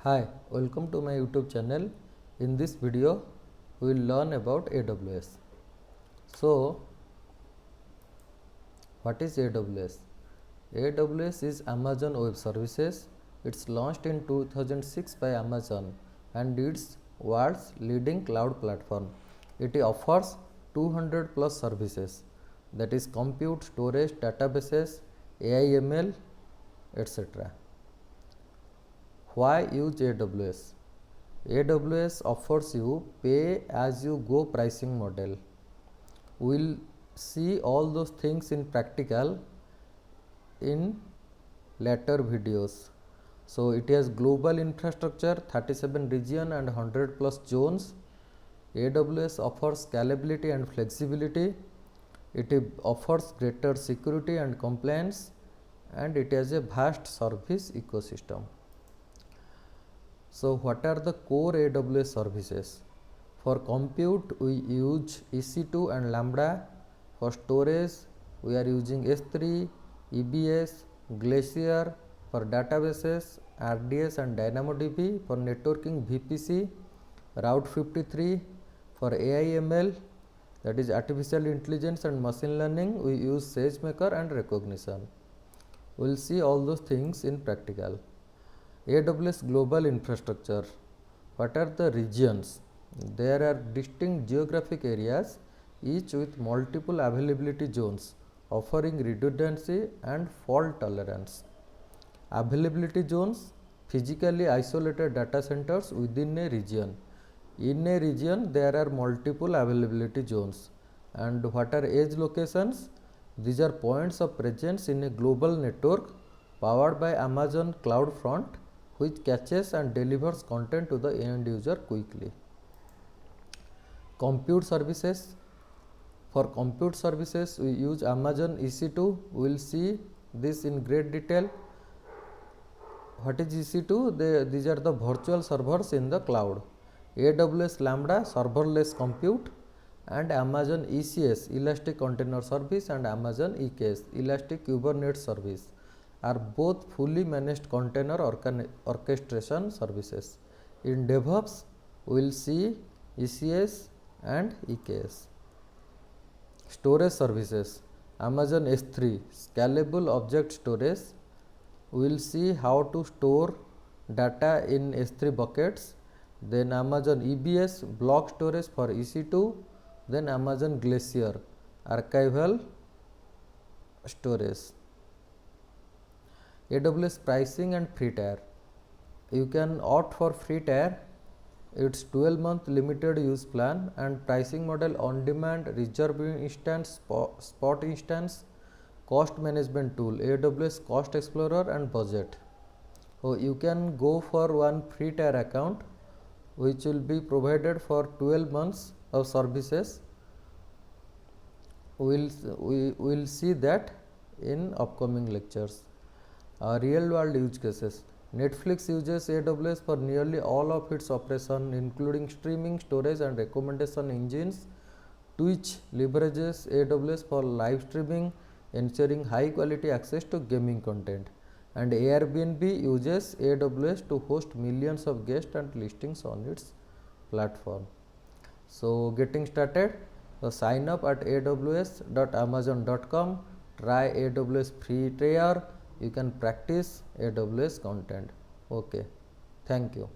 Hi, welcome to my YouTube channel. In this video, we will learn about AWS. So, what is AWS? AWS is Amazon Web Services. It's launched in 2006 by Amazon and it's world's leading cloud platform. It offers 200 plus services, that is compute, storage, databases, AI, ML, etc. Why use AWS? AWS offers you pay as you go pricing model. We'll see all those things in practical in later videos. So it has global infrastructure, 37 region and 100 plus zones. AWS offers scalability and flexibility. It offers greater security and compliance, and it has a vast service ecosystem. So what are the core AWS services? For compute, we use EC2 and Lambda. For storage, we are using S3, EBS, Glacier. For databases, RDS and DynamoDB. For networking, VPC, Route 53. For AI ML, that is artificial intelligence and machine learning, we use SageMaker and Recognition. We will see all those things in practical. AWS Global Infrastructure. What are the regions? There are distinct geographic areas, each with multiple availability zones, offering redundancy and fault tolerance. Availability zones, physically isolated data centers within a region. In a region, there are multiple availability zones. And what are edge locations? These are points of presence in a global network powered by Amazon CloudFront, which catches and delivers content to the end user quickly. Compute services. For compute services, we use Amazon EC2. We will see this in great detail. What is EC2? These are the virtual servers in the cloud. AWS Lambda, serverless compute, and Amazon ECS, Elastic Container Service, and Amazon EKS, Elastic Kubernetes Service, are both fully managed container orchestration services. In DevOps, we will see ECS and EKS. Storage services. Amazon S3, scalable object storage. We will see how to store data in S3 buckets. Then Amazon EBS, block storage for EC2. Then Amazon Glacier, archival storage. AWS pricing and free tier. You can opt for free tier. It's 12-month limited use plan and pricing model on demand, reserve instance, spot instance, cost management tool, AWS Cost Explorer, and budget. So you can go for one free tier account which will be provided for 12 months of services. We will see that in upcoming lectures. Real world use cases. Netflix uses AWS for nearly all of its operations, including streaming, storage, and recommendation engines. Twitch leverages AWS for live streaming, ensuring high quality access to gaming content. And Airbnb uses AWS to host millions of guests and listings on its platform. So getting started, sign up at aws.amazon.com, try AWS free tier. You can practice AWS content. Okay, thank you.